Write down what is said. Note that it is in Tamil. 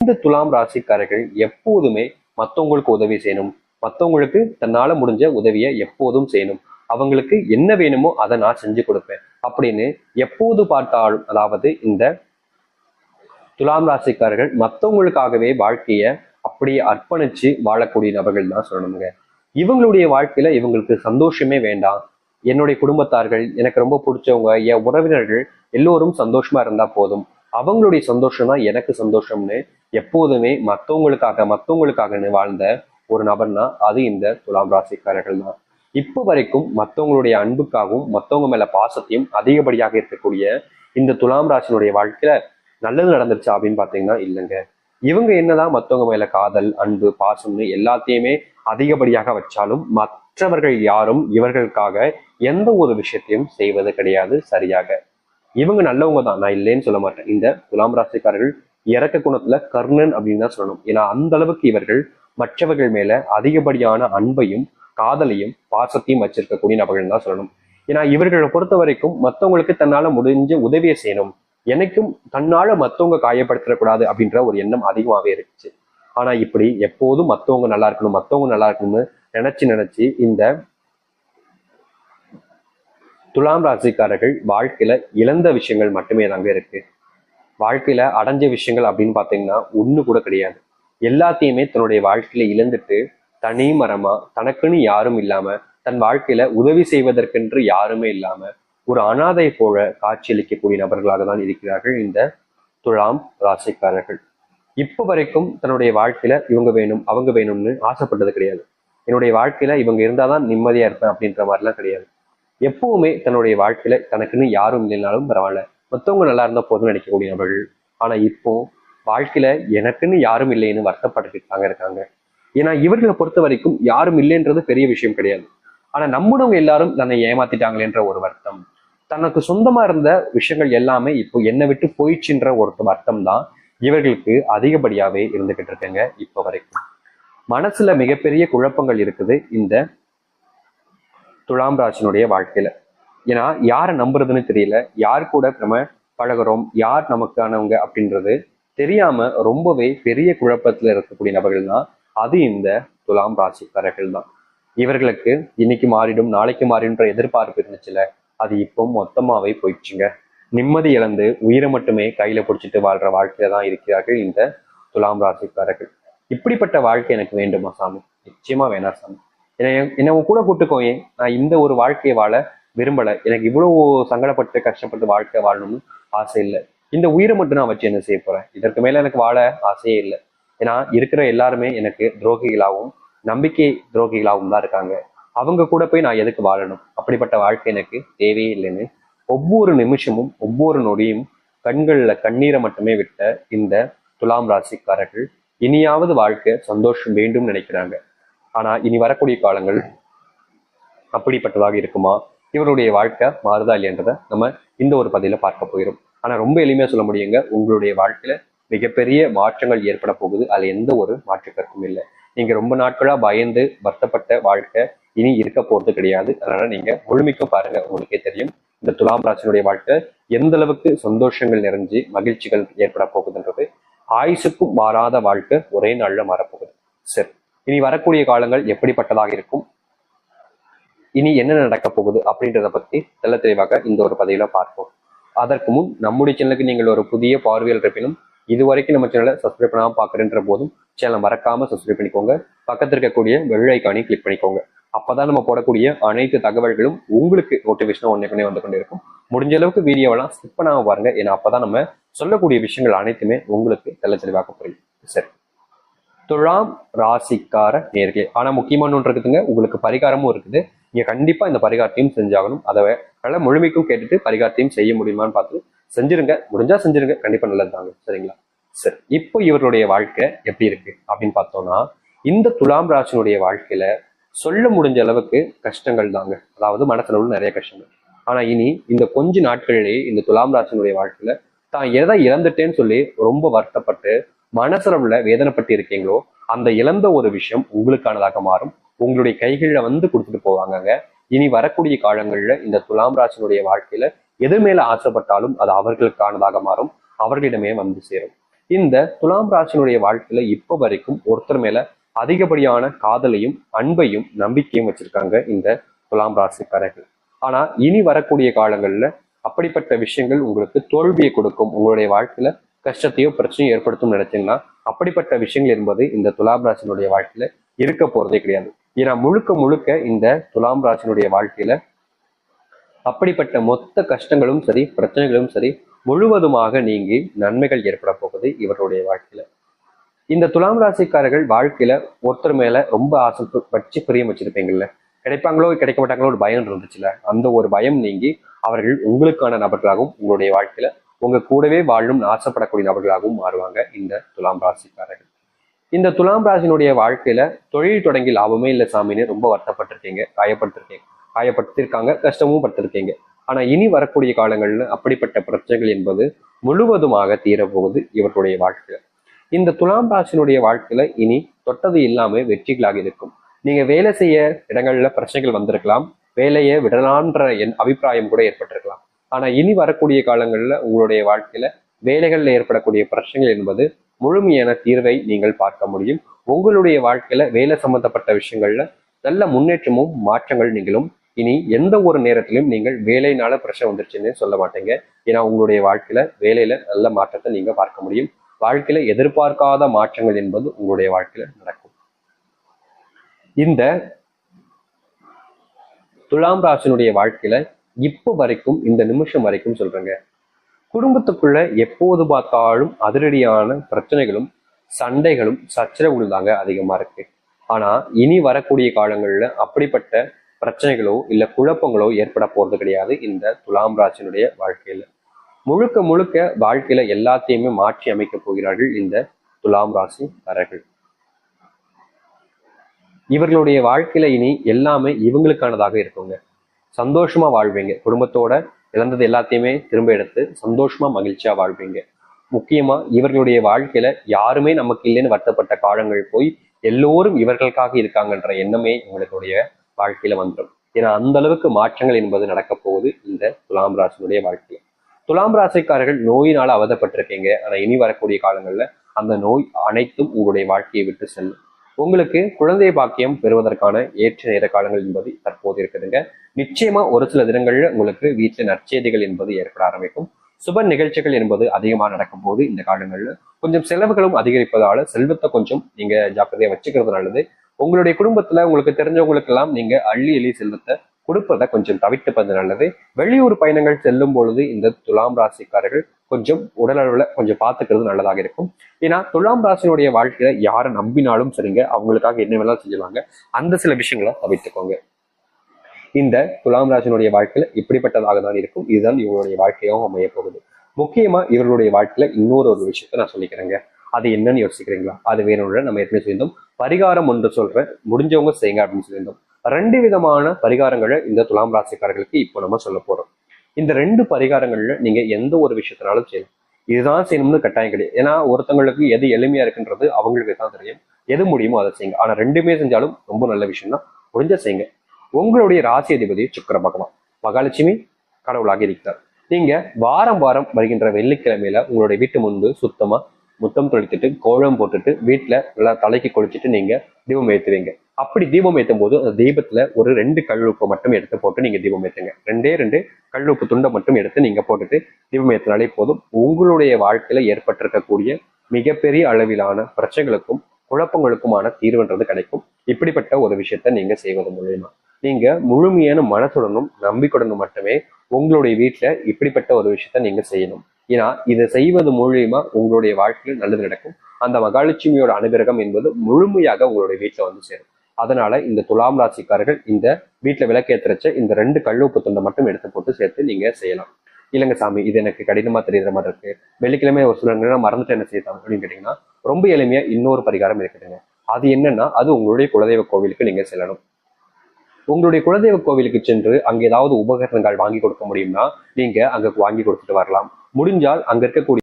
இந்த துலாம் ராசிக்காரர்கள் எப்போதுமே மற்றவங்களுக்கு உதவி செய்யணும், மற்றவங்களுக்கு தன்னால முடிஞ்ச உதவியை எப்போதும் செய்யணும், அவங்களுக்கு என்ன வேணுமோ அதை நான் செஞ்சு கொடுப்பேன் அப்படின்னு எப்போது பார்த்தாலும், அதாவது இந்த துலாம் ராசிக்காரர்கள் மற்றவங்களுக்காகவே வாழ்க்கைய அப்படியே அர்ப்பணிச்சு வாழக்கூடிய நபர்கள் தான் சொல்லணுங்க. இவங்களுடைய வாழ்க்கையில இவங்களுக்கு சந்தோஷமே வேண்டாம், என்னுடைய குடும்பத்தார்கள், எனக்கு ரொம்ப பிடிச்சவங்க, என் உறவினர்கள் எல்லோரும் சந்தோஷமா இருந்தா போதும், அவங்களுடைய சந்தோஷம் தான் எனக்கு சந்தோஷம்னு எப்போதுமே மற்றவங்களுக்காகன்னு வாழ்ந்த ஒரு நபர்னா அது இந்த துலாம் ராசிக்காரர்கள் தான். இப்போ வரைக்கும் மற்றவங்களுடைய அன்புக்காகவும் மற்றவங்க மேல பாசத்தையும் அதிகப்படியாக இருக்கக்கூடிய இந்த துலாம் ராசினுடைய வாழ்க்கையில நல்லது நடந்துருச்சா அப்படின்னு பாத்தீங்கன்னா இல்லைங்க. இவங்க என்னதான் மற்றவங்க மேல காதல், அன்பு, பாசம்னு எல்லாத்தையுமே அதிகப்படியாக வச்சாலும் மற்றவர்கள் யாரும் இவர்களுக்காக எந்த ஒரு விஷயத்தையும் செய்வது கிடையாது சரியாக. இவங்க நல்லவங்க தான், நான் இல்லைன்னு சொல்ல மாட்டேன். இந்த துலாம் ராசிக்காரர்கள் இறக்க குணத்துல கர்ணன் அப்படின்னு தான் சொல்லணும். ஏன்னா அந்த அளவுக்கு இவர்கள் மற்றவர்கள் மேல அதிகப்படியான அன்பையும் காதலையும் பாசத்தையும் வச்சிருக்கக்கூடிய நபர்கள் தான் சொல்லணும். ஏன்னா இவர்களை பொறுத்த வரைக்கும் மற்றவங்களுக்கு தன்னால முடிஞ்ச உதவியை செய்யணும், எனக்கும் தன்னால மற்றவங்க காயப்படுத்திடக்கூடாது அப்படின்ற ஒரு எண்ணம் அதிகமாகவே இருந்துச்சு. ஆனா இப்படி எப்போதும் மற்றவங்க நல்லா இருக்கணும்னு நினைச்சு இந்த துலாம் ராசிக்காரர்கள் வாழ்க்கையில இழந்த விஷயங்கள் மட்டுமே தாங்க இருக்கு. வாழ்க்கையில அடைஞ்ச விஷயங்கள் அப்படின்னு பாத்தீங்கன்னா ஒண்ணு கூட கிடையாது. எல்லாத்தையுமே தன்னுடைய வாழ்க்கையில இழந்துட்டு தனி மரமா, தனக்குன்னு யாரும் இல்லாம, தன் வாழ்க்கையில உதவி செய்வதற்கென்று யாருமே இல்லாம ஒரு அனாதை போல காட்சியளிக்கக்கூடிய நபர்களாக தான் இருக்கிறார்கள் இந்த துலாம் ராசிக்காரர்கள். இப்ப வரைக்கும் தன்னுடைய வாழ்க்கையில இவங்க வேணும் அவங்க வேணும்னு ஆசைப்பட்டது கிடையாது. என்னுடைய வாழ்க்கையில இவங்க இருந்தாதான் நிம்மதியா இருப்பேன் அப்படின்ற மாதிரிலாம் கிடையாது. எப்பவுமே தன்னுடைய வாழ்க்கையில தனக்குன்னு யாரும் இல்லைனாலும் பரவாயில்ல, மற்றவங்க நல்லா இருந்தா போதும்னு நினைக்கக்கூடிய நபர்கள். ஆனா இப்போ வாழ்க்கையில எனக்குன்னு யாரும் இல்லைன்னு வருத்தப்பட்டுக்கிட்டு இருக்காங்க. ஏன்னா இவர்களை பொறுத்த வரைக்கும் யாரும் இல்லைன்றது பெரிய விஷயம் கிடையாது. ஆனா நம்மளவங்க எல்லாரும் தன்னை ஏமாத்திட்டாங்களேன்ற ஒரு வருத்தம், தனக்கு சொந்தமா இருந்த விஷயங்கள் எல்லாமே இப்போ என்னை விட்டு போயிடுச்சுன்ற ஒரு வருத்தம் தான் இவர்களுக்கு அதிகப்படியாவே இருந்துகிட்டு இருக்குங்க. இப்ப வரைக்கும் மனசுல மிகப்பெரிய குழப்பங்கள் இருக்குது இந்த துலாம் ராசினுடைய வாழ்க்கையில. ஏன்னா யாரை நம்புறதுன்னு தெரியல, யார் கூட நம்ம பழகிறோம், யார் நமக்கானவங்க அப்படின்றது தெரியாம ரொம்பவே பெரிய குழப்பத்துல இருக்கக்கூடிய நபர்கள் தான் அது இந்த துலாம் ராசிக்காரர்கள் தான். இவர்களுக்கு இன்னைக்கு மாறிடும் நாளைக்கு மாறிடும்ன்ற எதிர்பார்ப்பு இருந்துச்சுல, அது இப்போ மொத்தமாவே போயிடுச்சுங்க. நிம்மதி இழந்து உயிரை மட்டுமே கையில பிடிச்சிட்டு வாழ்ற வாழ்க்கையில தான் இருக்கிறார்கள் இந்த துலாம் ராசிக்காரர்கள். இப்படிப்பட்ட வாழ்க்கை எனக்கு வேண்டுமா சாமி? நிச்சயமா வேணாம் சாமி. என்ன கூட கூட்டுக்கோயே, நான் இந்த ஒரு வாழ்க்கையை வாழ விரும்பல, எனக்கு இவ்வளவு சங்கடப்பட்டு கஷ்டப்பட்டு வாழ்க்கை வாழணும்னு ஆசை இல்லை, இந்த உயிரை மட்டும் நான் வச்சு என்ன செய்ய போறேன், இதற்கு மேல எனக்கு வாழ ஆசையே இல்லை. ஏன்னா இருக்கிற எல்லாருமே எனக்கு துரோகிகளாகவும் நம்பிக்கை துரோகிகளாகவும் தான் இருக்காங்க, அவங்க கூட போய் நான் எதுக்கு வாழணும், அப்படிப்பட்ட வாழ்க்கை எனக்கு தேவையே இல்லைன்னு ஒவ்வொரு நிமிஷமும் ஒவ்வொரு நொடியும் கண்கள்ல கண்ணீரை மட்டுமே விட்ட இந்த துலாம் ராசிக்காரர்கள் இனியாவது வாழ்க்கை சந்தோஷம் வேண்டும் நினைக்கிறாங்க. ஆனா இனி வரக்கூடிய காலங்கள் அப்படிப்பட்டதாக இருக்குமா, இவருடைய வாழ்க்கை மாறுதா இல்லையன்றதை நம்ம இந்த ஒரு பதில பார்க்க போயிடும். ஆனா ரொம்ப எளிமையா சொல்ல முடியுங்க, உங்களுடைய வாழ்க்கையில மிகப்பெரிய மாற்றங்கள் ஏற்பட போகுது, அதுல எந்த ஒரு மாற்று கருத்தும் இல்லை. நீங்க ரொம்ப நாட்களா பயந்து வருத்தப்பட்ட வாழ்க்கை இனி இருக்க போறது கிடையாது. அதனால நீங்க முழுமைக்கும் பாருங்க, உங்களுக்கே தெரியும் இந்த துலாம் ராசினுடைய வாழ்க்கை எந்த அளவுக்கு சந்தோஷங்கள் நிறைஞ்சு மகிழ்ச்சிகள் ஏற்பட போகுதுன்றது. ஆயுசுக்கும் மாறாத வாழ்க்கை ஒரே நாள்ல மாறப்போகுது. சரி, இனி வரக்கூடிய காலங்கள் எப்படிப்பட்டதாக இருக்கும், இனி என்ன நடக்க போகுது அப்படின்றத பத்தி தெள்ள தெளிவாக இந்த ஒரு பதிவுல பார்ப்போம். அதற்கு முன் நம்முடைய சேனலுக்கு நீங்கள் ஒரு புதிய பார்வையில் இருப்பினும் இதுவரைக்கும் நம்ம சேனலை சப்ஸ்கிரைப் பண்ணாம பாக்குறேன்ற போதும் சேனலை மறக்காம சப்ஸ்கிரைப் பண்ணிக்கோங்க, பக்கத்தில் இருக்கக்கூடிய பெல் ஐக்கானை கிளிக் பண்ணிக்கோங்க. அப்பதான் நம்ம போடக்கூடிய அனைத்து தகவல்களும் உங்களுக்கு நோட்டிபிகேஷன் ஒன்னே வந்து கொண்டே இருக்கும். முடிஞ்ச அளவுக்கு வீடியோவெல்லாம் ஸ்கிப் பண்ணாம பாருங்க, ஏன்னா அப்பதான் நம்ம சொல்லக்கூடிய விஷயங்கள் அனைத்துமே உங்களுக்கு தெள்ள தெளிவாக புரியும். சரி, துலாம் ராசிக்கார நேர்களே, ஆனா முக்கியமான ஒன்று இருக்குதுங்க, உங்களுக்கு பரிகாரமும் இருக்குது. நீங்க கண்டிப்பா இந்த பரிகாரத்தையும் செஞ்சாகணும். அதை முழுமைக்கும் கேட்டுட்டு பரிகாரத்தையும் செய்ய முடியுமான்னு பார்த்து செஞ்சிருங்க, முடிஞ்சா செஞ்சிருங்க, கண்டிப்பா நல்லது தாங்க. சரிங்களா? சரி, இப்போ இவருடைய வாழ்க்கை எப்படி இருக்கு அப்படின்னு பார்த்தோம்னா, இந்த துலாம் ராசினுடைய வாழ்க்கையில சொல்ல முடிஞ்ச அளவுக்கு கஷ்டங்கள் தாங்க, அதாவது மனசுல உள்ள நிறைய கஷ்டங்கள். ஆனா இனி இந்த கொஞ்ச நாட்களிலேயே இந்த துலாம் ராசினுடைய வாழ்க்கையில தான் எதை இழந்துட்டேன்னு சொல்லி ரொம்ப வருத்தப்பட்டு மனசுல வேதனைப்பட்டு இருக்கீங்களோ, அந்த இழந்த ஒரு விஷயம் உங்களுக்கானதாக மாறும், உங்களுடைய கைகளில வந்து கொடுத்துட்டு போவாங்க. இனி வரக்கூடிய காலங்கள்ல இந்த துலாம் ராசினுடைய வாழ்க்கையில எது மேல ஆசைப்பட்டாலும் அது அவர்களுக்கானதாக மாறும், அவர்களிடமே வந்து சேரும். இந்த துலாம் ராசினுடைய வாழ்க்கையில இப்ப வரைக்கும் ஒருத்தர் மேல அதிகப்படியான காதலையும் அன்பையும் நம்பிக்கையும் வச்சிருக்காங்க இந்த துலாம் ராசிக்காரர்கள். ஆனா இனி வரக்கூடிய காலங்கள்ல அப்படிப்பட்ட விஷயங்கள் உங்களுக்கு தோல்வியை கொடுக்கும், உங்களுடைய வாழ்க்கையில கஷ்டத்தையோ பிரச்சனையோ ஏற்படுத்தும் நினைச்சீங்கன்னா அப்படிப்பட்ட விஷயங்கள் என்பது இந்த துலாம் ராசினுடைய வாழ்க்கையில இருக்க போறதே கிடையாது. ஏன்னா முழுக்க முழுக்க இந்த துலாம் ராசினுடைய வாழ்க்கையில அப்படிப்பட்ட மொத்த கஷ்டங்களும் சரி பிரச்சனைகளும் சரி முழுவதுமாக நீங்கி நன்மைகள் ஏற்பட போகுது இவருடைய வாழ்க்கையில. இந்த துலாம் ராசிக்காரர்கள் வாழ்க்கையில ஒருத்தர் மேல ரொம்ப ஆசை வச்சு பிரியம் வச்சிருப்பீங்கல்ல, கிடைப்பாங்களோ கிடைக்க மாட்டாங்களோ ஒரு பயம் இருந்துச்சுல, அந்த ஒரு பயம் நீங்கி அவர்கள் உங்களுக்கான நபர்களாகவும் உங்களுடைய வாழ்க்கையில உங்க கூடவே வாழணும்னு ஆசைப்படக்கூடிய நபர்களாகவும் மாறுவாங்க இந்த துலாம் ராசிக்காரர்கள். இந்த துலாம் ராசினுடைய வாழ்க்கையில தொழில் தொடங்கி லாபமே இல்லை சாமின்னு ரொம்ப வருத்தப்பட்டிருக்கீங்க, காயப்படுத்திருக்காங்க, கஷ்டமும் பட்டிருக்கீங்க. ஆனா இனி வரக்கூடிய காலங்கள்ல அப்படிப்பட்ட பிரச்சனைகள் என்பது முழுவதுமாக தீரப்போகுது இவர்களுடைய வாழ்க்கையில. இந்த துலாம் ராசினுடைய வாழ்க்கையில இனி தொட்டது இல்லாம வெற்றிகளாக இருக்கும். நீங்க வேலை செய்ய இடங்கள்ல பிரச்சனைகள் வந்திருக்கலாம், வேலையை விடலான்ற அபிப்பிராயம் கூட ஏற்பட்டிருக்கலாம். ஆனா இனி வரக்கூடிய காலங்கள்ல உங்களுடைய வாழ்க்கையில வேலைகள்ல ஏற்படக்கூடிய பிரச்சனைகள் என்பது முழுமையான தீர்வை நீங்கள் பார்க்க முடியும். உங்களுடைய வாழ்க்கையில வேலை சம்பந்தப்பட்ட விஷயங்கள்ல நல்ல முன்னேற்றமும் மாற்றங்கள் நீங்களும் இனி எந்த ஒரு நேரத்திலும் நீங்கள் வேலையினால பிரச்சனை வந்துருச்சுன்னு சொல்ல மாட்டீங்க. ஏன்னா உங்களுடைய வாழ்க்கையில வேலையில நல்ல மாற்றத்தை நீங்க பார்க்க முடியும். வாழ்க்கையில எதிர்பார்க்காத மாற்றங்கள் என்பது உங்களுடைய வாழ்க்கையில நடக்கும். இந்த துலாம் ராசினுடைய வாழ்க்கையில இப்போ வரைக்கும் இந்த நிமிஷம் வரைக்கும் சொல்றேங்க, குடும்பத்துக்குள்ள எப்போது பார்த்தாலும் அதிரடியான பிரச்சனைகளும் சண்டைகளும் சச்சரவுகள் தாங்க அதிகமா இருக்கு. ஆனா இனி வரக்கூடிய காலங்கள்ல அப்படிப்பட்ட பிரச்சனைகளோ இல்ல குழப்பங்களோ ஏற்பட போறது கிடையாது இந்த துலாம் ராசினுடைய வாழ்க்கையில. முழுக்க முழுக்க வாழ்க்கையில எல்லாத்தையுமே மாற்றி அமைக்க போகிறார்கள் இந்த துலாம் ராசிக்காரர்கள். இவர்களுடைய வாழ்க்கையில இனி எல்லாமே இவங்களுக்கானதாக இருக்குங்க. சந்தோஷமா வாழ்வீங்க, குடும்பத்தோட இழந்தது எல்லாத்தையுமே திரும்ப எடுத்து சந்தோஷமா மகிழ்ச்சியா வாழ்வீங்க. முக்கியமா இவர்களுடைய வாழ்க்கையில யாருமே நமக்கு இல்லைன்னு வருத்தப்பட்ட காலங்கள் போய் எல்லோரும் இவர்களுக்காக இருக்காங்கன்ற எண்ணமே உங்களுடைய வாழ்க்கையில வந்துடும். ஏன்னா அந்த அளவுக்கு மாற்றங்கள் என்பது நடக்க போகுது இந்த துலாம் ராசினுடைய வாழ்க்கையில. துலாம் ராசிக்காரர்கள் நோயினால அவதப்பட்டிருக்கீங்க. ஆனா இனி வரக்கூடிய காலங்கள்ல அந்த நோய் அனைத்தும் உங்களுடைய வாழ்க்கையை விட்டு செல்லும். உங்களுக்கு குழந்தை பாக்கியம் பெறுவதற்கான ஏற்ற நேர காலங்கள் என்பது தற்போது இருக்குதுங்க. நிச்சயமா ஒரு சில தினங்கள்ல உங்களுக்கு வீட்டுல நற்செய்திகள் என்பது ஏற்பட ஆரம்பிக்கும். சுப நிகழ்ச்சிகள் என்பது அதிகமா நடக்கும் போது இந்த காலங்கள்ல கொஞ்சம் செலவுகளும் அதிகரிப்பதால செல்வத்தை கொஞ்சம் நீங்க ஜாக்கிரதையா வச்சுக்கிறது நல்லது. உங்களுடைய குடும்பத்துல உங்களுக்கு தெரிஞ்சவங்களுக்கு எல்லாம் நீங்க அள்ளி எள்ளி செல்வத்தை கொடுப்பதை கொஞ்சம் தவிர்த்துப்பது நல்லது. வெளியூர் பயணங்கள் செல்லும் பொழுது இந்த துலாம் ராசிக்காரர்கள் கொஞ்சம் உடல் அளவுல கொஞ்சம் பார்த்துக்கிறது நல்லதாக இருக்கும். ஏன்னா துலாம் ராசினுடைய வாழ்க்கையில யாரை நம்பினாலும் சரிங்க, அவங்களுக்காக என்ன வேணாலும் செஞ்சுவாங்க. அந்த சில விஷயங்களை தவிர்த்துக்கோங்க. இந்த துலாம் ராசினுடைய வாழ்க்கையில இப்படிப்பட்டதாக தான் இருக்கும். இதுதான் இவங்களுடைய வாழ்க்கையாகவும் அமைய போகுது. முக்கியமா இவர்களுடைய வாழ்க்கையில இன்னொரு ஒரு விஷயத்த நான் சொல்லிக்கிறேங்க. அது என்னன்னு யோசிக்கிறீங்களா? அது வேணும்ல நம்ம எப்படி சொல்லியிருந்தோம், பரிகாரம் ஒன்று சொல்றேன், முடிஞ்சவங்க செய்யுங்க அப்படின்னு சொல்லியிருந்தோம். 2 விதமான பரிகாரங்களை இந்த துலாம் ராசிக்காரர்களுக்கு இப்போ நம்ம சொல்ல போறோம். இந்த 2 பரிகாரங்கள்ல நீங்க எந்த ஒரு விஷயத்தினாலும் செய்யலாம். இதுதான் செய்யணும்னு கட்டாயம் கிடையாது. ஏன்னா ஒருத்தவங்களுக்கு எது எளிமையா இருக்குன்றது அவங்களுக்கு தான் தெரியும். எது முடியுமோ அதை செய்யுங்க. ஆனா 2மே செஞ்சாலும் ரொம்ப நல்ல விஷயம் தான், முடிஞ்ச செய்யுங்க. உங்களுடைய ராசி அதிபதி சுக்கிர பகவான், மகாலட்சுமி கடவுளாக இருக்கிறார். நீங்க வாரம் வாரம் வருகின்ற வெள்ளிக்கிழமையில உங்களுடைய வீட்டு முன்பு சுத்தமா முத்தம் தொளித்துட்டு கோலம் போட்டுட்டு வீட்டுல நல்லா தலைக்கு குளிச்சுட்டு நீங்க தீபம் ஏற்றுவீங்க. அப்படி தீபம் ஏற்றும் போது அந்த தீபத்துல ஒரு 2 கல்லுப்பு மட்டும் எடுத்து போட்டு நீங்க தீபம் ஏற்றுங்க. 2 கல்லுப்பு துண்டை மட்டும் எடுத்து நீங்க போட்டுட்டு தீபம் ஏற்றினாலே போதும். உங்களுடைய வாழ்க்கையில ஏற்பட்டிருக்கக்கூடிய மிகப்பெரிய அளவிலான பிரச்சனைகளுக்கும் குழப்பங்களுக்குமான தீர்வுன்றது கிடைக்கும். இப்படிப்பட்ட ஒரு விஷயத்த நீங்க செய்வது மூலியமா நீங்க முழுமையான மனத்துடனும் நம்பிக்கையுடனும் மட்டுமே உங்களுடைய வீட்டுல இப்படிப்பட்ட ஒரு விஷயத்த நீங்க செய்யணும். ஏன்னா இதை செய்வது மூலியமா உங்களுடைய வாழ்க்கையில் நல்லது நடக்கும். அந்த மகாலட்சுமியோட அனுகிரகம் என்பது முழுமையாக உங்களுடைய வீட்டுல வந்து சேரும். அதனால இந்த துலாம் ராசிக்காரர்கள் இந்த வீட்டுல விளக்கேற்றச்ச இந்த 2 கல்லுப்பு துண்டை மட்டும் எடுத்து போட்டு சேர்த்து நீங்க செய்யலாம். இல்லைங்க சாமி, இது எனக்கு கடினமா தெரியுற மாதிரி இருக்கு, வெள்ளிக்கிழமை ஒரு சில நேரம் மறந்துட்டு என்ன செய்யலாம் அப்படின்னு கேட்டீங்கன்னா, ரொம்ப எளிமையா இன்னொரு பரிகாரம் இருக்குதுங்க. அது என்னன்னா, அது உங்களுடைய குலதெய்வ கோவிலுக்கு நீங்க செல்லணும். உங்களுடைய குலதெய்வ கோவிலுக்கு சென்று அங்க ஏதாவது உபகரணங்கள் வாங்கி கொடுக்க முடியும்னா நீங்க அங்க வாங்கி கொடுத்துட்டு வரலாம். முடிஞ்சால் அங்க இருக்கக்கூடிய